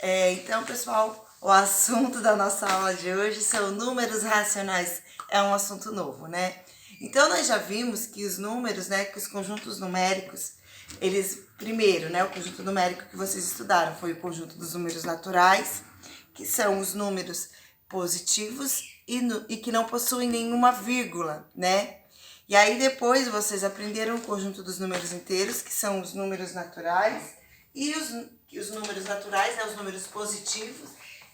Então, pessoal, o assunto da nossa aula de hoje são números racionais. É um assunto novo, né? Então, nós já vimos que os números, né, que os conjuntos numéricos, primeiro, né, o conjunto numérico que vocês estudaram foi o conjunto dos números naturais, que são os números positivos e que não possuem nenhuma vírgula, né? E aí depois vocês aprenderam o conjunto dos números inteiros, que são os números naturais, e os números naturais, né, os números positivos,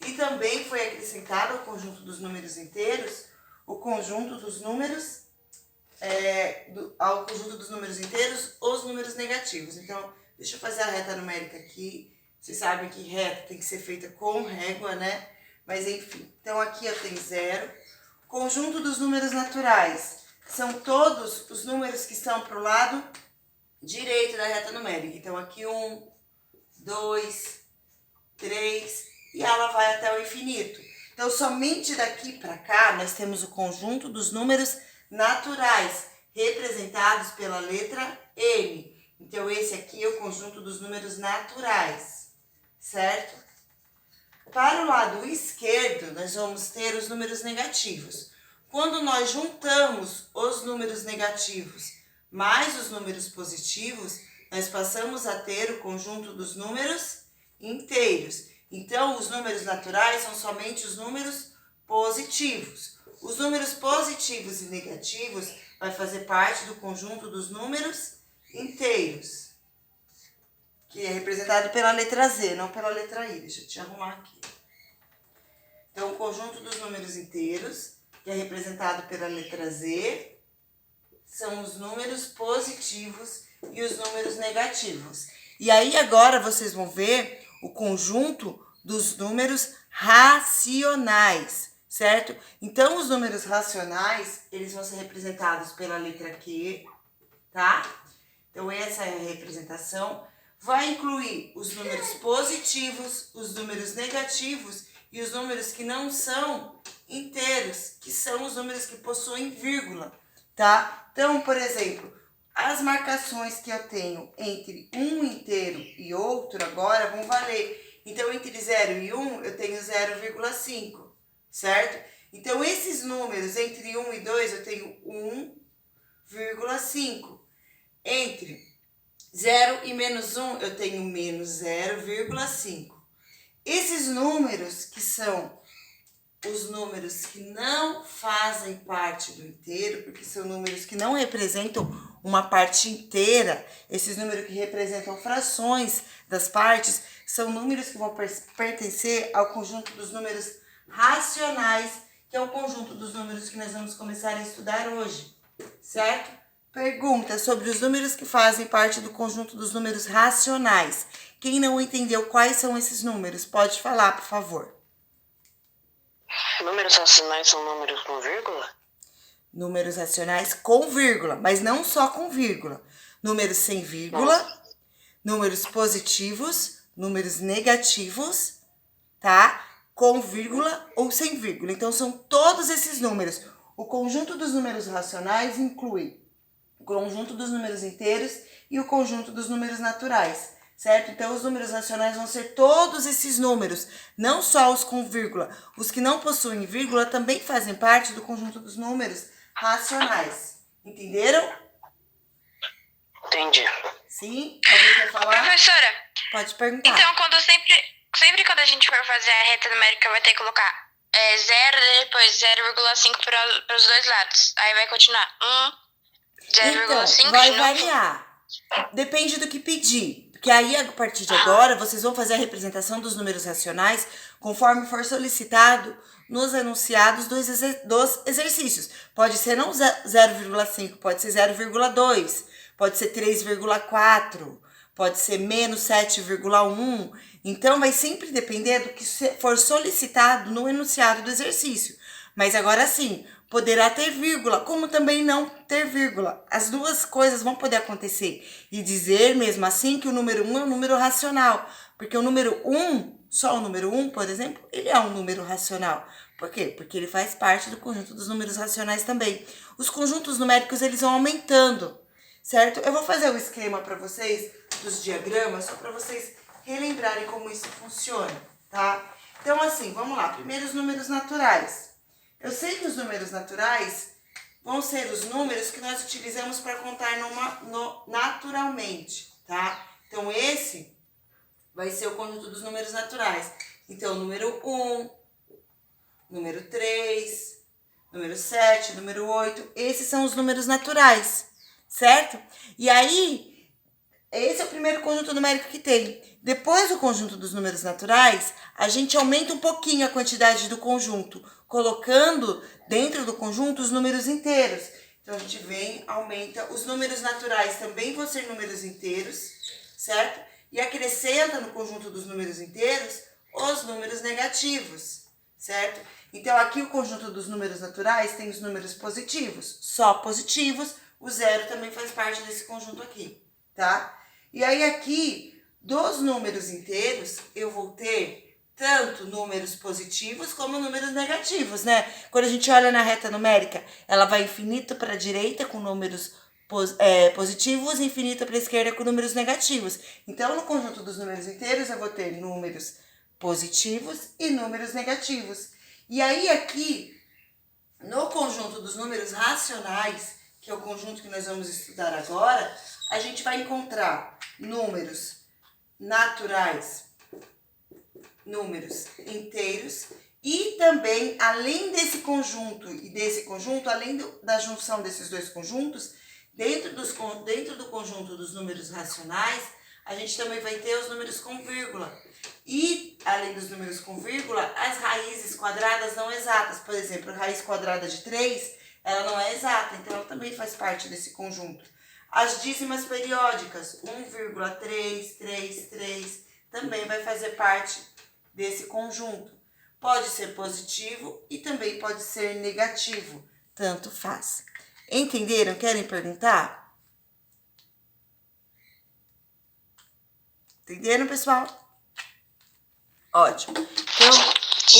e também foi acrescentado ao conjunto dos números inteiros, o conjunto dos números, ao conjunto dos números inteiros, os números negativos. Então, deixa eu fazer a reta numérica aqui. Vocês sabem que reta tem que ser feita com régua, né? Mas enfim, então aqui eu tenho 0. Conjunto dos números naturais são todos os números que estão para o lado direito da reta numérica. Então aqui 1, 2, 3 e ela vai até o infinito. Então somente daqui para cá nós temos o conjunto dos números naturais, representados pela letra N. Então esse aqui é o conjunto dos números naturais, certo? Para o lado esquerdo, nós vamos ter os números negativos. Quando nós juntamos os números negativos mais os números positivos, nós passamos a ter o conjunto dos números inteiros. Então, os números naturais são somente os números positivos. Os números positivos e negativos vai fazer parte do conjunto dos números inteiros, que é representado pela letra Z, não pela letra I. Deixa eu te arrumar aqui. Então, o conjunto dos números inteiros, que é representado pela letra Z, são os números positivos e os números negativos. E aí, agora, vocês vão ver o conjunto dos números racionais, certo? Então, os números racionais, eles vão ser representados pela letra Q, tá? Então, essa é a representação. Vai incluir os números positivos, os números negativos e os números que não são inteiros, que são os números que possuem vírgula, tá? Então, por exemplo, as marcações que eu tenho entre um inteiro e outro agora vão valer. Então, entre 0 e 1, eu tenho 0,5, certo? Então, esses números entre 1 e 2, eu tenho 1,5. Entre 0 e menos 1, eu tenho menos 0,5. Esses números que são os números que não fazem parte do inteiro, porque são números que não representam uma parte inteira, esses números que representam frações das partes, são números que vão pertencer ao conjunto dos números racionais, que é o conjunto dos números que nós vamos começar a estudar hoje, certo? Pergunta sobre os números que fazem parte do conjunto dos números racionais. Quem não entendeu quais são esses números, pode falar, por favor. Números racionais são números com vírgula? Números racionais com vírgula, mas não só com vírgula. Números sem vírgula, números positivos, números negativos, tá? Com vírgula ou sem vírgula. Então, são todos esses números. O conjunto dos números racionais inclui o conjunto dos números inteiros e o conjunto dos números naturais, certo? Então, os números racionais vão ser todos esses números, não só os com vírgula. Os que não possuem vírgula também fazem parte do conjunto dos números racionais. Entenderam? Entendi. Sim? Alguém quer falar? Professora, Pode perguntar. então sempre quando a gente for fazer a reta numérica vai ter que colocar 0, depois 0,5 para os dois lados. Aí vai continuar 0,5 Então, vai de novo. variar. Depende do que pedir. Porque aí, a partir de agora, vocês vão fazer a representação dos números racionais conforme for solicitado nos enunciados dos exercícios. Pode ser não 0,5, pode ser 0,2, pode ser 3,4, pode ser menos 7,1. Então, vai sempre depender do que for solicitado no enunciado do exercício. Mas agora sim, poderá ter vírgula, como também não ter vírgula. As duas coisas vão poder acontecer. E dizer mesmo assim que o número 1 é um número racional. Porque o número 1, só o número 1, por exemplo, ele é um número racional. Por quê? Porque ele faz parte do conjunto dos números racionais também. Os conjuntos numéricos, eles vão aumentando, certo? Eu vou fazer um esquema para vocês dos diagramas, só para vocês relembrarem como isso funciona. tá? Então, assim, vamos lá. Primeiro, os números naturais. Eu sei que os números naturais vão ser os números que nós utilizamos para contar naturalmente, tá? Então, esse vai ser o conjunto dos números naturais. Então, número 1, número 3, número 7, número 8, esses são os números naturais, certo? E aí, esse é o primeiro conjunto numérico que tem. Depois do conjunto dos números naturais, a gente aumenta um pouquinho a quantidade do conjunto, colocando dentro do conjunto os números inteiros. Então, a gente vem, aumenta. Os números naturais também vão ser números inteiros, certo? E acrescenta no conjunto dos números inteiros os números negativos, certo? Então, aqui o conjunto dos números naturais tem os números positivos, só positivos. O zero também faz parte desse conjunto aqui, tá? E aí aqui, dos números inteiros, eu vou ter tanto números positivos como números negativos, né? Quando a gente olha na reta numérica, ela vai infinito para a direita com números positivos e infinito para a esquerda com números negativos. Então, no conjunto dos números inteiros, eu vou ter números positivos e números negativos. E aí aqui, no conjunto dos números racionais, que é o conjunto que nós vamos estudar agora, a gente vai encontrar números naturais, números inteiros e também, além desse conjunto e desse conjunto, além da junção desses dois conjuntos, dentro do conjunto dos números racionais, a gente também vai ter os números com vírgula. E, além dos números com vírgula, as raízes quadradas não exatas. Por exemplo, a raiz quadrada de 3, ela não é exata, então ela também faz parte desse conjunto. As dízimas periódicas, 1,333, também vai fazer parte desse conjunto. Pode ser positivo e também pode ser negativo, tanto faz. Entenderam? Querem perguntar? Entenderam, pessoal? Ótimo. Então,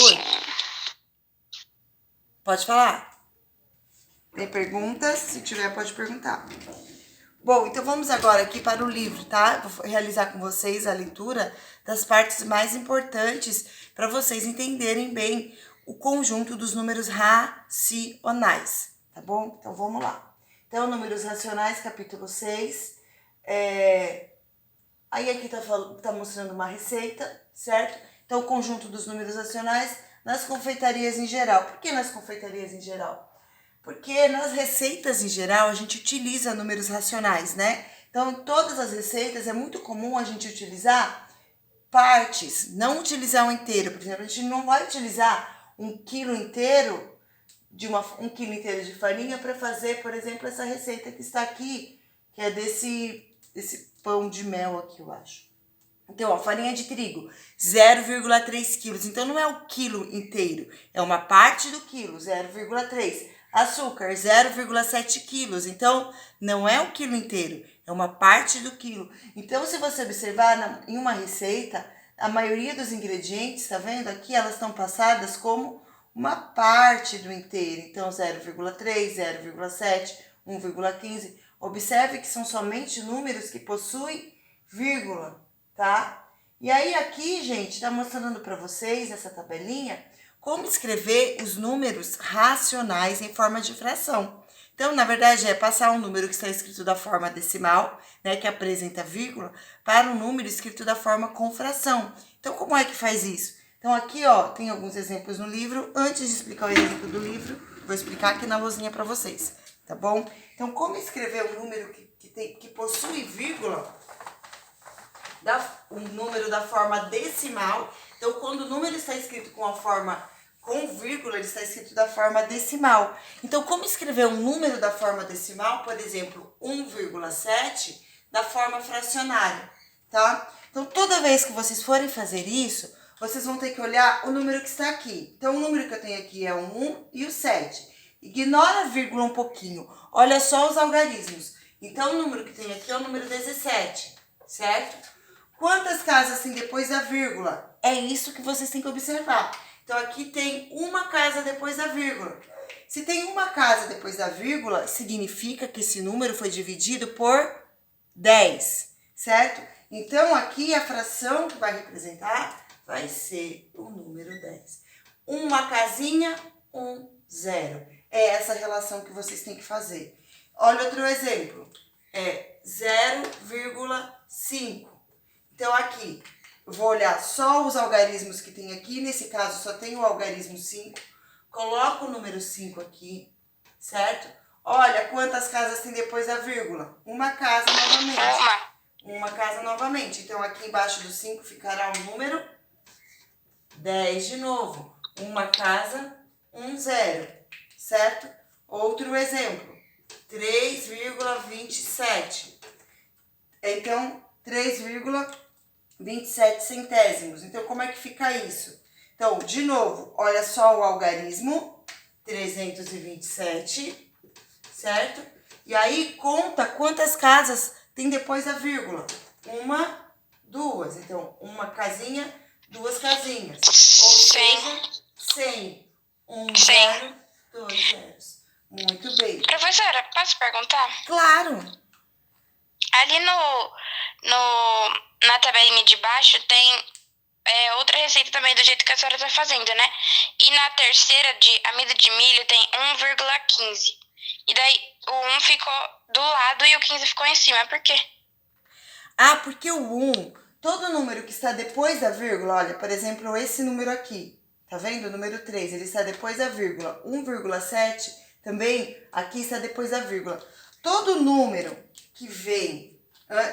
oi. Pode falar? Tem perguntas? Se tiver, pode perguntar. Bom, então vamos agora aqui para o livro, tá? Vou realizar com vocês a leitura das partes mais importantes para vocês entenderem bem o conjunto dos números racionais, tá bom? Então vamos lá. Então, números racionais, capítulo 6. Aí aqui tá mostrando uma receita, certo? Então, o conjunto dos números racionais nas confeitarias em geral. Por que nas confeitarias em geral? Porque nas receitas em geral a gente utiliza números racionais, né? Então, em todas as receitas é muito comum a gente utilizar partes, não utilizar o inteiro. Por exemplo, a gente não vai utilizar 1 quilo inteiro um quilo inteiro de farinha para fazer, por exemplo, essa receita que está aqui, que é desse pão de mel aqui, eu acho. Então, ó, farinha de trigo, 0,3 quilos. Então, não é o quilo inteiro, é uma parte do quilo, 0,3. Açúcar, 0,7 quilos. Então, não é o quilo inteiro, é uma parte do quilo. Então, se você observar em uma receita, a maioria dos ingredientes, tá vendo aqui, elas estão passadas como uma parte do inteiro. Então, 0,3, 0,7, 1,15. Observe que são somente números que possuem vírgula, tá? E aí aqui, gente, tá mostrando para vocês essa tabelinha como escrever os números racionais em forma de fração. Então, na verdade, é passar um número que está escrito da forma decimal, né, que apresenta vírgula, para um número escrito da forma com fração. Então, como é que faz isso? Então, aqui, ó, tem alguns exemplos no livro. Antes de explicar o exemplo do livro, vou explicar aqui na lousinha para vocês, tá bom? Então, como escrever um número que possui vírgula, um número da forma decimal. Então, quando o número está escrito com a forma com vírgula, ele está escrito da forma decimal. Então, como escrever um número da forma decimal, por exemplo, 1,7, da forma fracionária, tá? Então, toda vez que vocês forem fazer isso, vocês vão ter que olhar o número que está aqui. Então, o número que eu tenho aqui é o 1 e o 7. Ignora a vírgula um pouquinho. Olha só os algarismos. Então, o número que tem aqui é o número 17, certo? Quantas casas tem depois da vírgula? É isso que vocês têm que observar. Então, aqui tem uma casa depois da vírgula. Se tem uma casa depois da vírgula, significa que esse número foi dividido por 10, certo? Então, aqui a fração que vai representar vai ser o número 10. Uma casinha, 0. É essa relação que vocês têm que fazer. Olha outro exemplo. É 0,5. Então, aqui, eu vou olhar só os algarismos que tem aqui. Nesse caso, só tem o algarismo 5. Coloco o número 5 aqui, certo? Olha quantas casas tem depois da vírgula. Uma casa novamente. Uma casa novamente. Então, aqui embaixo do 5 ficará o número 10 de novo. Uma casa, 0, certo? Outro exemplo. 3,27. Então, 3,27 centésimos. Então, como é que fica isso? Então, de novo, olha só o algarismo. 327, certo? E aí, conta quantas casas tem depois da vírgula. 1, 2. Então, uma casinha, 2 casinhas. Ou seja, 100. 0, 2 zeros. Muito bem. Professora, posso perguntar? Claro. Ali na tabelinha de baixo tem outra receita também do jeito que a senhora está fazendo, né? E na terceira, de amido de milho, tem 1,15. E daí o 1 ficou do lado e o 15 ficou em cima. Por quê? Ah, porque o 1, todo número que está depois da vírgula, olha, por exemplo, esse número aqui, tá vendo? O número 3, ele está depois da vírgula. 1,7 também aqui está depois da vírgula. Todo número que vem,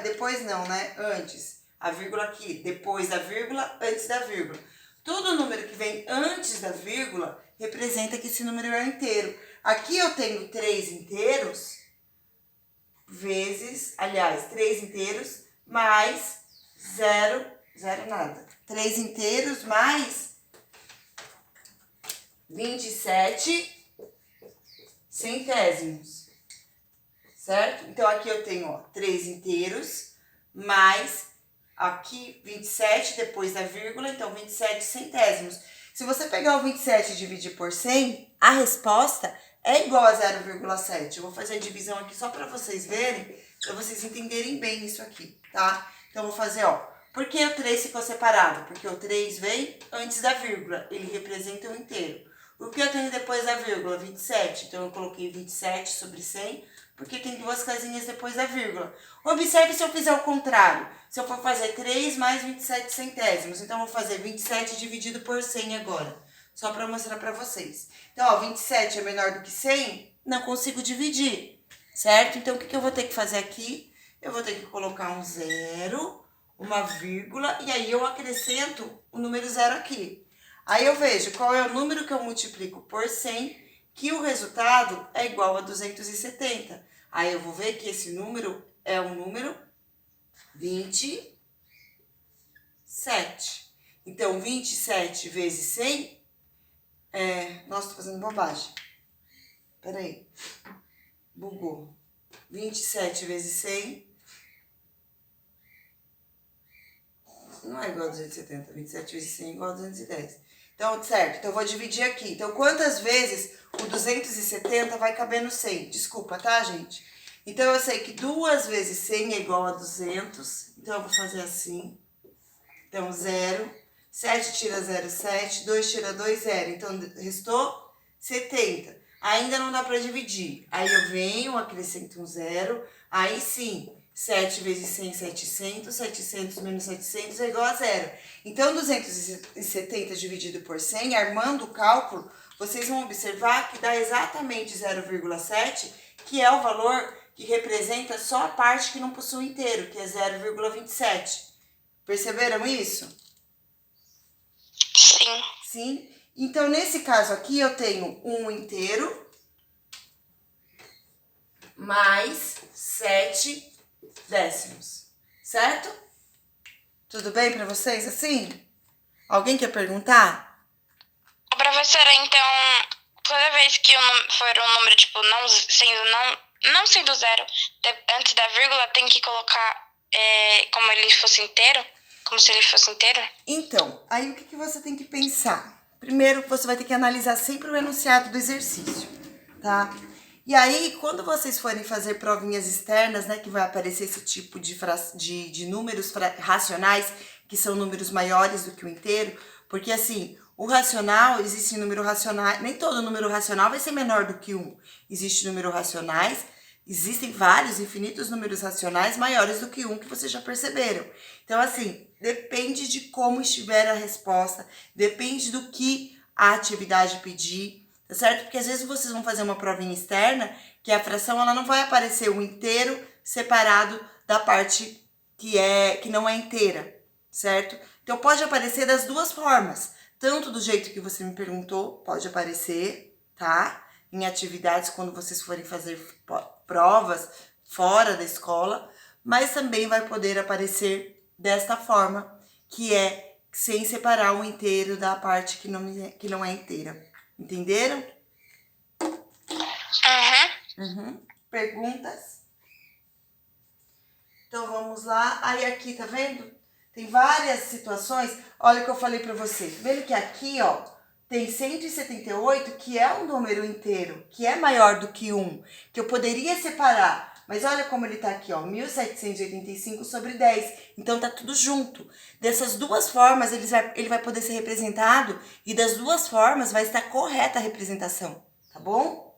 depois não, né? Antes. A vírgula aqui, depois da vírgula, antes da vírgula. Todo número que vem antes da vírgula representa que esse número é inteiro. Aqui eu tenho 3 inteiros vezes, aliás, 3 inteiros mais 0 nada. 3 inteiros mais 27 centésimos. Certo? Então, aqui eu tenho 3 inteiros mais aqui 27 depois da vírgula, então 27 centésimos. Se você pegar o 27 e dividir por 100, a resposta é igual a 0,7. Eu vou fazer a divisão aqui só para vocês verem, para vocês entenderem bem isso aqui, tá? Então, eu vou fazer, por que o 3 ficou separado? Porque o 3 vem antes da vírgula, ele representa o inteiro. O que eu tenho depois da vírgula? 27. Então, eu coloquei 27 sobre 100, porque tem 2 casinhas depois da vírgula. Observe se eu fizer o contrário. Se eu for fazer 3 mais 27 centésimos, então eu vou fazer 27 dividido por 100 agora. Só para mostrar para vocês. Então, 27 é menor do que 100, não consigo dividir, certo? Então, o que eu vou ter que fazer aqui? Eu vou ter que colocar um 0, uma vírgula, e aí eu acrescento o número 0 aqui. Aí eu vejo qual é o número que eu multiplico por 100, que o resultado é igual a 270. Aí eu vou ver que esse número é o número 27. Então, 27 vezes 100 Nossa, tô fazendo bobagem. Peraí. Bugou. 27 vezes 100 não é igual a 270. 27 vezes 100 é igual a 210. Então, certo. Então, eu vou dividir aqui. Então, quantas vezes o 270 vai caber no 100? Desculpa, tá, gente? Então, eu sei que 2 vezes 100 é igual a 200. Então, eu vou fazer assim. Então, 0. 7 tira 0, 7. 2 tira 2, 0. Então, restou 70. Ainda não dá para dividir. Aí, eu venho, acrescento um 0. Aí, sim. 7 vezes 100, 700. 700 menos 700 é igual a 0. Então, 270 dividido por 100, armando o cálculo, vocês vão observar que dá exatamente 0,7, que é o valor que representa só a parte que não possui inteiro, que é 0,27. Perceberam isso? Sim. Sim. Então, nesse caso aqui, eu tenho 1 inteiro mais 7 décimos, certo? Tudo bem para vocês assim? Alguém quer perguntar? Professora, então, toda vez que for um número, tipo, não sendo 0, antes da vírgula, tem que colocar como ele fosse inteiro? Como se ele fosse inteiro? Então, aí o que você tem que pensar? Primeiro, você vai ter que analisar sempre o enunciado do exercício, tá? E aí, quando vocês forem fazer provinhas externas, né, que vai aparecer esse tipo de números racionais que são números maiores do que o inteiro, porque assim, o racional, existe número racional, nem todo número racional vai ser menor do que 1. Existem números racionais, existem vários, infinitos números racionais maiores do que 1, que vocês já perceberam. Então, assim, depende de como estiver a resposta, depende do que a atividade pedir, tá certo? Porque às vezes vocês vão fazer uma provinha externa, que a fração ela não vai aparecer o inteiro separado da parte que não é inteira, certo? Então, pode aparecer das duas formas. Tanto do jeito que você me perguntou, pode aparecer, tá? Em atividades quando vocês forem fazer provas fora da escola, mas também vai poder aparecer desta forma, que é sem separar o inteiro da parte que não é inteira. Entenderam? Perguntas? Então vamos lá. Aí aqui, tá vendo? Tem várias situações. Olha o que eu falei para vocês. Vendo que aqui, ó, tem 178, que é um número inteiro, que é maior do que 1, que eu poderia separar. Mas olha como ele tá aqui, ó, 1785 sobre 10. Então tá tudo junto. Dessas duas formas, ele vai poder ser representado e das duas formas vai estar correta a representação, tá bom?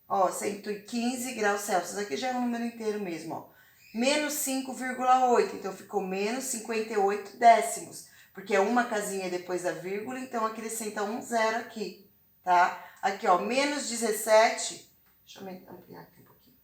Ó, 115 graus Celsius. Aqui já é um número inteiro mesmo, ó. Menos 5,8, então ficou menos 58 décimos, porque é uma casinha depois da vírgula, então acrescenta um zero aqui, tá? Aqui, ó, menos 17, deixa eu ampliar aqui um pouquinho.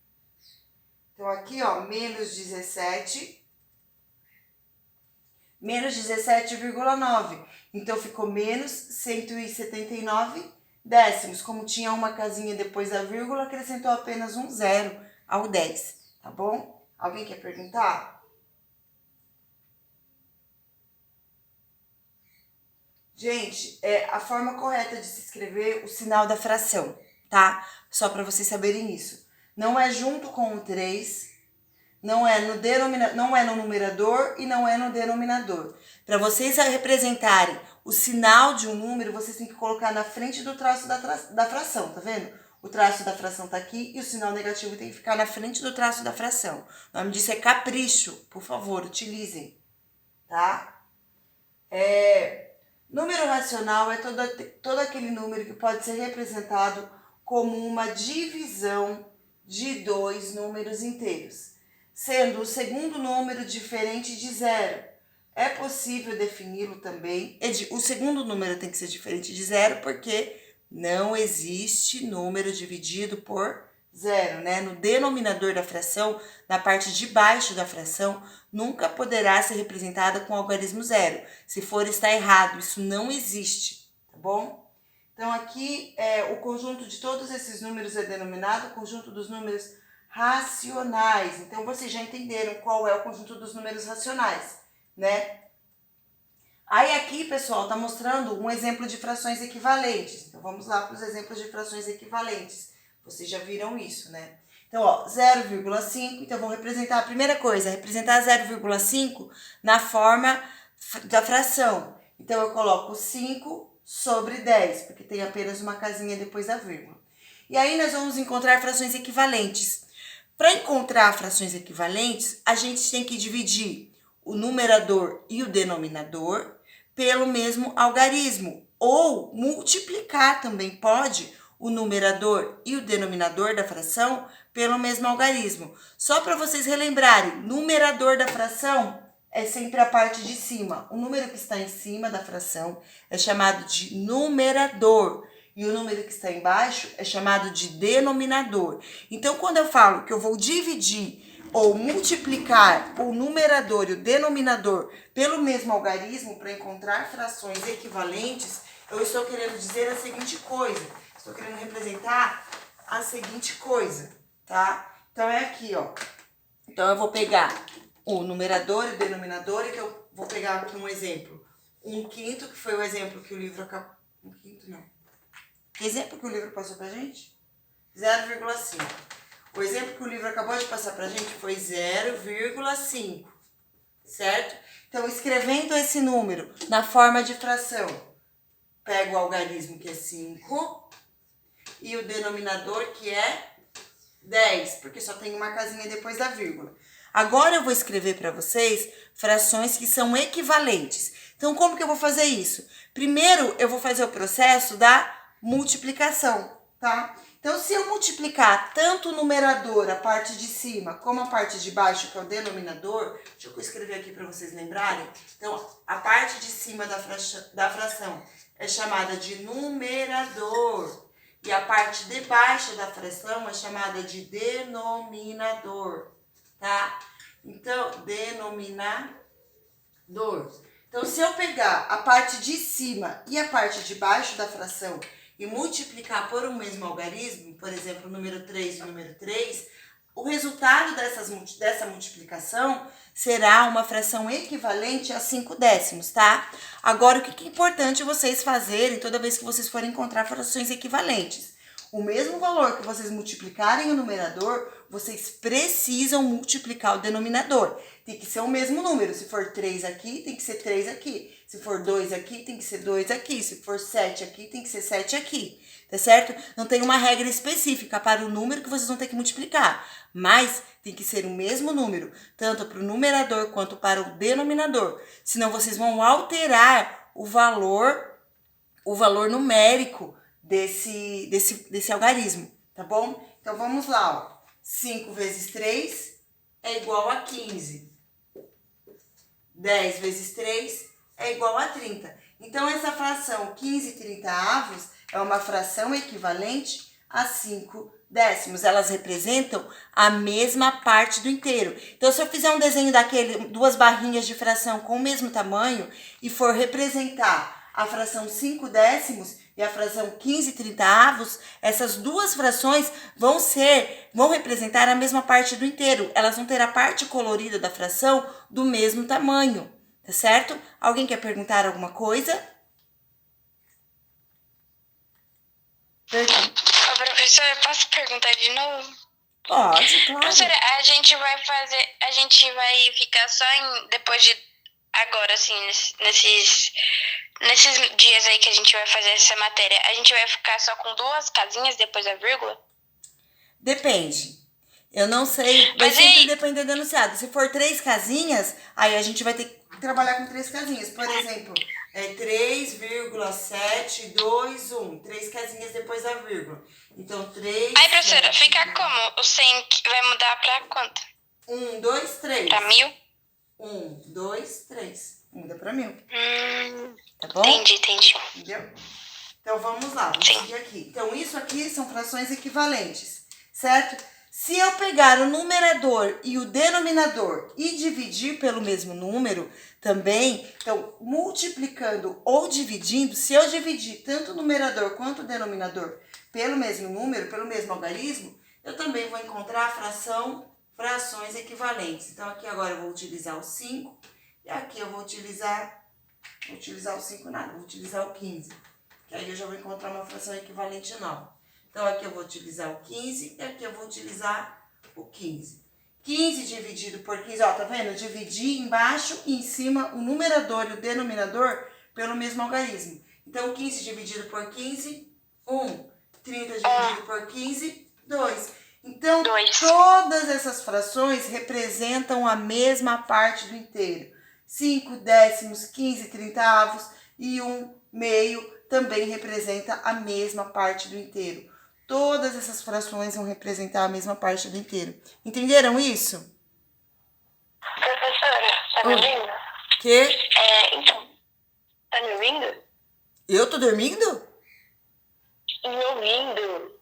Então, aqui, ó, menos 17,9, então ficou menos 179 décimos. Como tinha uma casinha depois da vírgula, acrescentou apenas um zero ao 10, tá bom? Alguém quer perguntar? Gente, a forma correta de se escrever o sinal da fração, tá? Só para vocês saberem isso. Não é junto com o 3, não é no numerador e não é no denominador. Para vocês representarem o sinal de um número, vocês têm que colocar na frente do traço da fração, tá vendo? O traço da fração tá aqui e o sinal negativo tem que ficar na frente do traço da fração. O nome disso é capricho. Por favor, utilizem, tá? Número racional é todo aquele número que pode ser representado como uma divisão de dois números inteiros, sendo o segundo número diferente de zero. É possível defini-lo também. O segundo número tem que ser diferente de zero porque não existe número dividido por zero, né? No denominador da fração, na parte de baixo da fração, nunca poderá ser representada com algarismo zero. Se for, está errado. Isso não existe, tá bom? Então, aqui, o conjunto de todos esses números é denominado o conjunto dos números racionais. Então, vocês já entenderam qual é o conjunto dos números racionais, né? Aí aqui, pessoal, tá mostrando um exemplo de frações equivalentes. Então, vamos lá para os exemplos de frações equivalentes. Vocês já viram isso, né? Então, ó, 0,5. Então, vou representar a primeira coisa, representar 0,5 na forma da fração. Então, eu coloco 5 sobre 10, porque tem apenas uma casinha depois da vírgula. E aí, nós vamos encontrar frações equivalentes. Para encontrar frações equivalentes, a gente tem que dividir o numerador e o denominador pelo mesmo algarismo, ou multiplicar também pode o numerador e o denominador da fração pelo mesmo algarismo. Só para vocês relembrarem, numerador da fração é sempre a parte de cima. O número que está em cima da fração é chamado de numerador e o número que está embaixo é chamado de denominador. Então, quando eu falo que eu vou dividir ou multiplicar o numerador e o denominador pelo mesmo algarismo para encontrar frações equivalentes, eu estou querendo dizer a seguinte coisa. Estou querendo representar a seguinte coisa, tá? Então, é aqui, ó. Então, eu vou pegar o numerador e o denominador, então eu vou pegar aqui um exemplo. 1/5, que foi o exemplo que o livro acabou... 1/5 não. Que exemplo que o livro passou pra gente? 0,5. O exemplo que o livro acabou de passar pra gente foi 0,5, certo? Então, escrevendo esse número na forma de fração, pego o algarismo, que é 5, e o denominador, que é 10, porque só tem uma casinha depois da vírgula. Agora eu vou escrever para vocês frações que são equivalentes. Então, como que eu vou fazer isso? Primeiro, eu vou fazer o processo da multiplicação, tá? Então, se eu multiplicar tanto o numerador, a parte de cima, como a parte de baixo, que é o denominador, deixa eu escrever aqui para vocês lembrarem. Então, a parte de cima da fração é chamada de numerador. E a parte de baixo da fração é chamada de denominador, tá? Então, denominador. Então, se eu pegar a parte de cima e a parte de baixo da fração e multiplicar por um mesmo algarismo, por exemplo, o número 3 e o número 3, o resultado dessa multiplicação será uma fração equivalente a 5 décimos, tá? Agora, o que é importante vocês fazerem toda vez que vocês forem encontrar frações equivalentes? O mesmo valor que vocês multiplicarem o numerador, vocês precisam multiplicar o denominador. Tem que ser o mesmo número. Se for 3 aqui, tem que ser 3 aqui. Se for 2 aqui, tem que ser 2 aqui. Se for 7 aqui, tem que ser 7 aqui. Tá certo? Não tem uma regra específica para o número que vocês vão ter que multiplicar. Mas tem que ser o mesmo número, tanto para o numerador quanto para o denominador. Senão vocês vão alterar o valor numérico desse algarismo, tá bom? Então, vamos lá, ó. 5 vezes 3 é igual a 15. 10 vezes 3 é igual a 30. Então, essa fração 15/30 é uma fração equivalente a 5 décimos. Elas representam a mesma parte do inteiro. Então, se eu fizer um desenho duas barrinhas de fração com o mesmo tamanho e for representar a fração 5 décimos e a fração 15/30, essas duas frações vão representar a mesma parte do inteiro. Elas vão ter a parte colorida da fração do mesmo tamanho, tá certo? Alguém quer perguntar alguma coisa? Ô, professora, eu posso perguntar de novo? Pode, claro. Professora, a gente vai ficar só depois de agora, assim, nesses dias aí que a gente vai fazer essa matéria, a gente vai ficar só com 2 casinhas depois da vírgula? Depende. Eu não sei, vai sempre depender do enunciado. Se for 3 casinhas, aí a gente vai ter que trabalhar com 3 casinhas. Por exemplo, 3,721. 3 casinhas depois da vírgula. Então, 3... Aí, professora, fica como? O 100 vai mudar pra quanto? 1, 2, 3. Pra 1000? 1, 2, 3. Muda pra 1000. Tá bom? Entendi. Entendeu? Então, vamos lá. Vamos seguir aqui. Então, isso aqui são frações equivalentes, certo? Se eu pegar o numerador e o denominador e dividir pelo mesmo número também, então, multiplicando ou dividindo, se eu dividir tanto o numerador quanto o denominador pelo mesmo número, pelo mesmo algarismo, eu também vou encontrar frações equivalentes. Então, aqui agora eu vou utilizar o 5 e aqui eu vou utilizar o 5 nada, vou utilizar o 15, que aí eu já vou encontrar uma fração equivalente nova. Então, aqui eu vou utilizar o 15 e aqui eu vou utilizar o 15. 15 dividido por 15, ó, tá vendo? Eu dividi embaixo e em cima o numerador e o denominador pelo mesmo algarismo. Então, 15 dividido por 15, 1. 30 dividido por 15, 2. Então, todas essas frações representam a mesma parte do inteiro. 5 décimos, 15/30 e 1 meio também representa a mesma parte do inteiro. Todas essas frações vão representar a mesma parte do inteiro. Entenderam isso? Professora, tá me ouvindo? Que? Então, tá me ouvindo? Eu tô dormindo? Me ouvindo.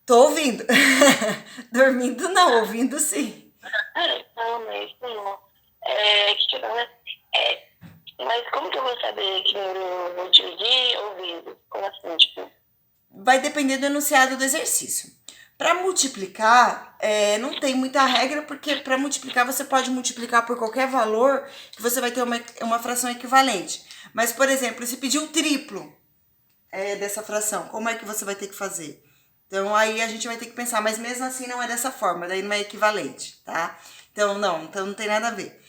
Tô ouvindo. Dormindo não, ouvindo sim. Não, mas não. Mas como que eu vou saber que eu vou dividir ouvindo? Como assim, tipo? Vai depender do enunciado do exercício. Para multiplicar, não tem muita regra, porque para multiplicar você pode multiplicar por qualquer valor que você vai ter uma fração equivalente. Mas, por exemplo, se pedir o triplo dessa fração, como é que você vai ter que fazer? Então, aí a gente vai ter que pensar, mas mesmo assim não é dessa forma, daí não é equivalente, tá? Então não tem nada a ver.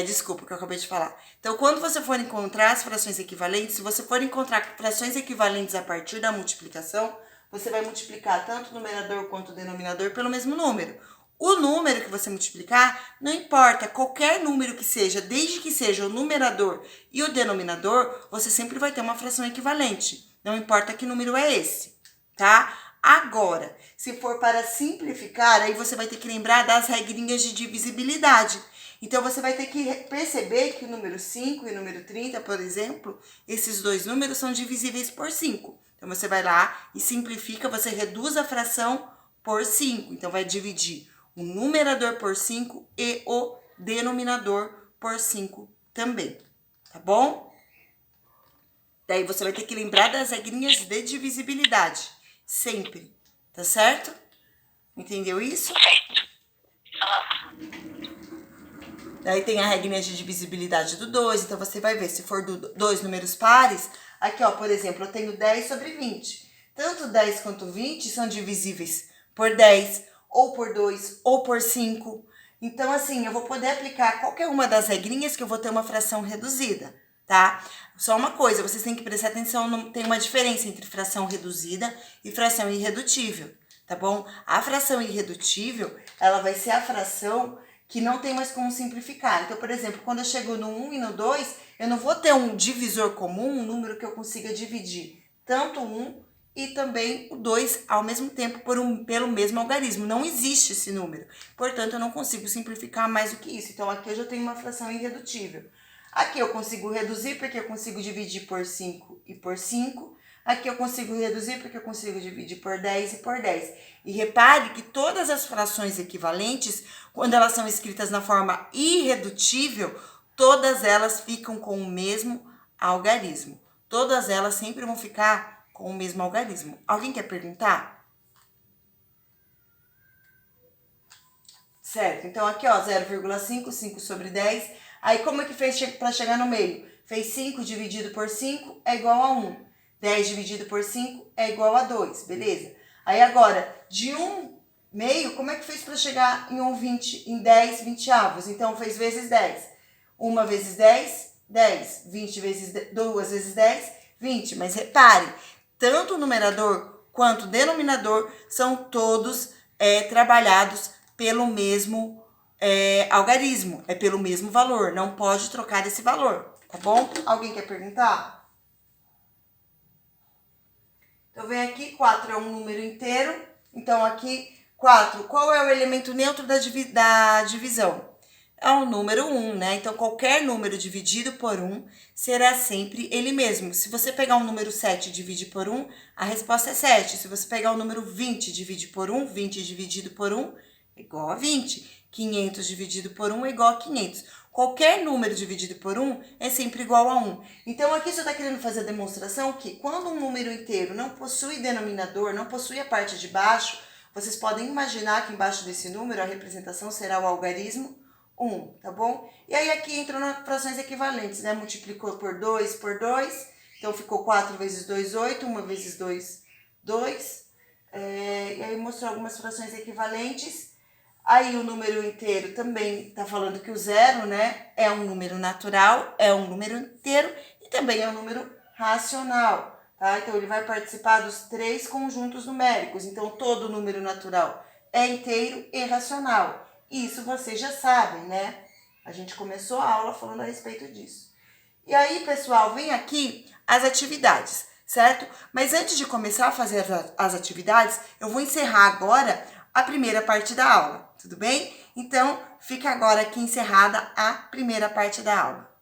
Desculpa o que eu acabei de falar. Então, quando você for encontrar as frações equivalentes, se você for encontrar frações equivalentes a partir da multiplicação, você vai multiplicar tanto o numerador quanto o denominador pelo mesmo número. O número que você multiplicar, não importa, qualquer número que seja, desde que seja o numerador e o denominador, você sempre vai ter uma fração equivalente. Não importa que número é esse, tá? Agora, se for para simplificar, aí você vai ter que lembrar das regrinhas de divisibilidade. Então, você vai ter que perceber que o número 5 e o número 30, por exemplo, esses dois números são divisíveis por 5. Então, você vai lá e simplifica, você reduz a fração por 5. Então, vai dividir o numerador por 5 e o denominador por 5 também, tá bom? Daí você vai ter que lembrar das regrinhas de divisibilidade, sempre, tá certo? Entendeu isso? Certo. Daí tem a regrinha de divisibilidade do 2, então você vai ver, se for dois números pares, aqui ó, por exemplo, eu tenho 10 sobre 20. Tanto 10 quanto 20 são divisíveis por 10, ou por 2, ou por 5. Então, assim, eu vou poder aplicar qualquer uma das regrinhas que eu vou ter uma fração reduzida, tá? Só uma coisa, vocês têm que prestar atenção, tem uma diferença entre fração reduzida e fração irredutível, tá bom? A fração irredutível, ela vai ser a fração que não tem mais como simplificar. Então, por exemplo, quando eu chego no 1 e no 2, eu não vou ter um divisor comum, um número que eu consiga dividir tanto 1 e também o 2 ao mesmo tempo pelo mesmo algarismo. Não existe esse número. Portanto, eu não consigo simplificar mais do que isso. Então, aqui eu já tenho uma fração irredutível. Aqui eu consigo reduzir porque eu consigo dividir por 5 e por 5. Aqui eu consigo reduzir porque eu consigo dividir por 10 e por 10. E repare que todas as frações equivalentes, quando elas são escritas na forma irredutível, todas elas ficam com o mesmo algarismo. Todas elas sempre vão ficar com o mesmo algarismo. Alguém quer perguntar? Certo, então aqui ó, 0,5, 5 sobre 10. Aí como é que fez para chegar no meio? Fez 5 dividido por 5 é igual a 1. 10 dividido por 5 é igual a 2, beleza? Aí agora, de 1 meio, como é que fez para chegar em 10 vinteavos? Então, fez vezes 10. 1 vezes 10, 10. 20 vezes 2 vezes 10, 20. Mas repare, tanto o numerador quanto o denominador são todos trabalhados pelo mesmo algarismo, é pelo mesmo valor. Não pode trocar esse valor, tá bom? Alguém quer perguntar? Então, vem aqui, 4 é um número inteiro. Então, aqui, 4, qual é o elemento neutro da divisão? É o número 1, né? Então, qualquer número dividido por 1 será sempre ele mesmo. Se você pegar o número 7 e dividir por 1, a resposta é 7. Se você pegar o número 20 e dividir por 1, 20 dividido por 1 é igual a 20. 500 dividido por 1 é igual a 500. Qualquer número dividido por 1 é sempre igual a 1. Então, aqui você está querendo fazer a demonstração que quando um número inteiro não possui denominador, não possui a parte de baixo, vocês podem imaginar que embaixo desse número a representação será o algarismo 1, tá bom? E aí aqui entrou nas frações equivalentes, né? Multiplicou por 2, então ficou 4 vezes 2, 8, 1 vezes 2, 2. E aí mostrou algumas frações equivalentes. Aí o número inteiro também está falando que o 0, né, é um número natural, é um número inteiro e também é um número racional, tá? Então, ele vai participar dos 3 conjuntos numéricos. Então, todo número natural é inteiro e racional. Isso vocês já sabem, né? A gente começou a aula falando a respeito disso. E aí, pessoal, vem aqui as atividades, certo? Mas antes de começar a fazer as atividades, eu vou encerrar agora a primeira parte da aula, tudo bem? Então, fica agora aqui encerrada a primeira parte da aula.